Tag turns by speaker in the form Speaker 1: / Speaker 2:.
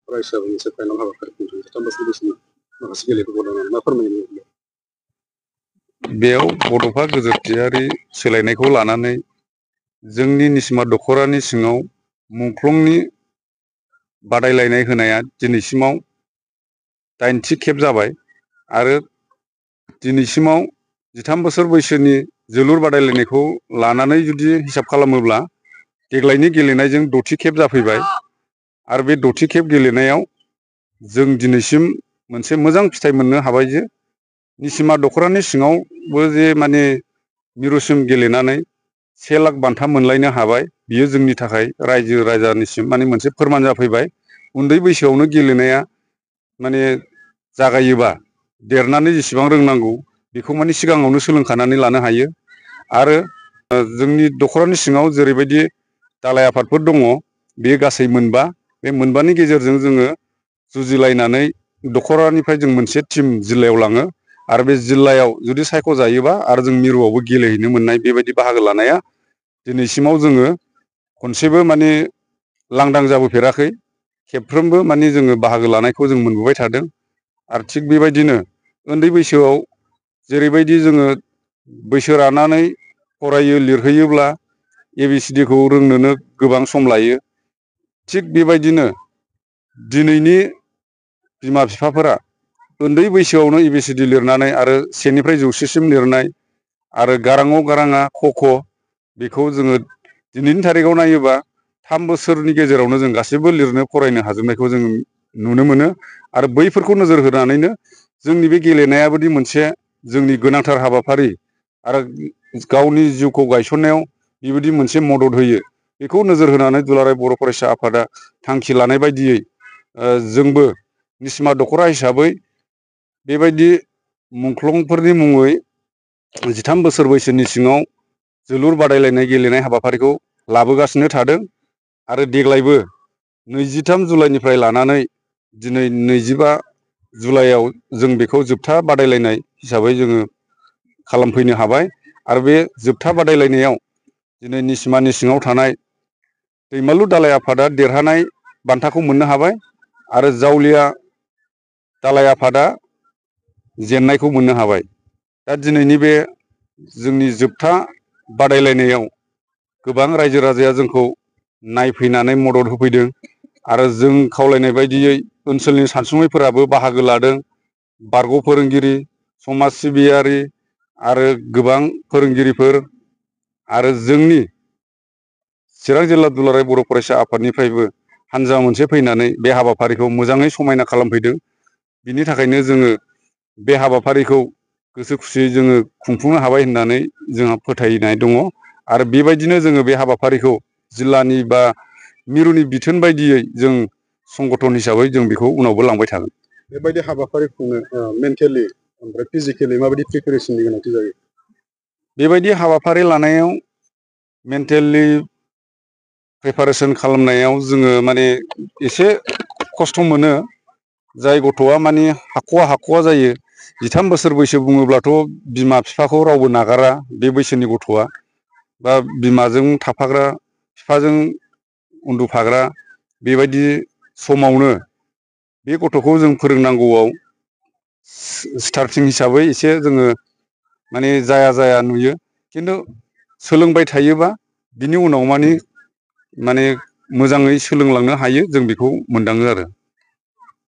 Speaker 1: फरायसा मोनसे फाइनाल हाबाफारि खुंदों 13 बोसोर बैसोनि माखासे गेलेफोरखौ लानानै मा फोरमायनो लुबैदों?
Speaker 2: बेयाव गथ'फ्रा गोजोरथियारि सोलायनायखौ लानानै जोंनि निसिमा दख'रानि सिङाव मुंख्लंनि बादायलायनाय होनाया दिनैसिमाव 8थि खेब जाबाय आरो दिनैसिमाव 13 बोसोर बैसोनि जोलुर बादायलायनायखौ लानानै जुदि हिसाब खालामोब्ला देग्लायनि गेलेनायजों 6थि खेब जाफैबाय आरो बे 6थि खेब गेलेनायाव जों दिनैसिम मोनसे मोजां फिथाइ मोननो हाबाय जे निसिमा दख'रानि सिङावबो जे माने मिरुसिम गेलेनानै 1 लाख बान्था मोनलायनो हाबाय बियो जोंनि थाखाय रायजो राजानिसिम माने मोनसे फोरमान जाफैबाय। उन्दै बैसोआवनो गेलेनाया माने जागायोबा देरनानै जेसेबां रोंनांगौ बेखौ माने सिगाङावनो सोलोंखानानै लानो हायो आरो जोंनि दख'रानि सिङाव जेरैबायदि दालाय आफादफोर दङ बे गासै मोनबा बे मोनबानि गेजेरजों जोङो जुजिलायनानै दख'रानिफ्राय जों मोनसे टिम जिल्लायाव लाङो आरो बे जिल्लायाव जुदि सायख'जायोबा आरो जों मिरुआवबो गेलेहैनो मोननाय बेबायदि बाहागो लानाया दिनैसिमाव जोङो खनसेबो माने लांदां जाबोफेराखै। खेबफ्रोमबो माने जोङो बाहागो लानायखौ जों मोनबोबाय थादों आरो थिग बेबायदिनो उन्दै बैसोआव जेरैबायदि जोङो बैसो रानानै फरायो लिरहैयोब्ला ABCD खौ रोंनोनो गोबां सम लायो। थिग बेबायदिनो दिनैनि बिमा बिफाफोरा उन्दै बैसोआवनो ABCD लिरनानै आरो 1 निफ्राय 10सिम लिरनाय आरो गाराङाव गाराङा क ख बेखौ जोङो दिनैनि थारिखआव नायोबा 3 बोसोरनि गेजेरावनो जों गासिबो लिरनो फरायनो हाजोबनायखौ जों नुनो मोनो आरो बैफोरखौ नोजोर होनानैनो जोंनि बे गेलेनायाबोदि मोनसे जोंनि गोनांथार हाबाफारि आरो गावनि जिउखौ गायसननायाव बेबायदि मोनसे मदद होयो बेखौ नोजोर होनानै दुलाराय बर' फरायसा आफादा थांखि लानाय बायदियै जोंबो निसिमा दख'रा हिसाबै बेबायदि मुंख्लंफोरनि मुङै 13 बोसोर बैसोनि सिङाव जोलुर बादायलायनाय गेलेनाय हाबाफारिखौ लाबोगासिनो थादों आरो देग्लायबो 23 जुलाइनिफ्राय लानानै दिनै 25 जुलाइआव जों बेखौ जोबथा बादायलायनाय हिसाबै जोङो खालामफैनो हाबाय आरो बे जोबथा बादायलायनायाव दिनै निसिमानि सिङाव थानाय दैमालु दालाय आफादा देरहानाय बान्थाखौ मोननो हाबाय आरो जावलिया दालाय आफादा जेननायखौ मोननो हाबाय। दा दिनैनि बे जोंनि जोबथा बादायलायनायाव गोबां रायजो राजाया जोंखौ नायफैनानै मदद होफैदों आरो जों खावलायनाय बायदियै ओनसोलनि सानसुमैफोराबो बाहागो लादों। बारग' फोरोंगिरि समाज सिबियारि आरो गोबां फोरोंगिरिफोर आरो जोंनि चिरां जिल्ला दुलाराय बर' फरायसा आफादनिफ्रायबो हानजा मोनसे फैनानै बे हाबाफारिखौ मोजाङै समायना खालामफैदों। बिनि थाखायनो जोङो बे हाबाफारिखौ गोसो खुसियै जोङो खुंफुंनो हाबाय होननानै जोंहा फोथायनाय दङ आरो बेबायदिनो जोङो बे हाबाफारिखौ जिल्लानि बा मिरुनि बिथोन बायदियै जों संगठन हिसाबै जों बेखौ उनावबो लांबाय थागोन।
Speaker 1: बेबायदि हाबाफारि खुंनो मेन्टेलि ओमफ्राय फिजिकेलि माबायदि प्रिपेरेसननि गोनांथि जायो?
Speaker 2: बेबायदि हाबाफारि लानायाव मेन्टेलि प्रिपारेसन खालामनायाव जोङो माने एसे खस्थ' मोनो। जाय गथ'आ माने हाख'वा जायो 13 बोसोर बैसो बुङोब्लाथ' बिमा बिफाखौ रावबो नागारा बे बैसोनि गथ'आ बा बिमाजों थाफाग्रा बिफाजों उन्दुफाग्रा बेबायदि समावनो बे गथ'खौ जों फोरोंनांगौआव स्टार्टिं हिसाबै एसे जोङो माने जाया नुयो खिन्थु सोलोंबाय थायोबा बिनि उनाव माने मोजाङै सोलोंलांनो हायो जों बेखौ मोनदाङो आरो।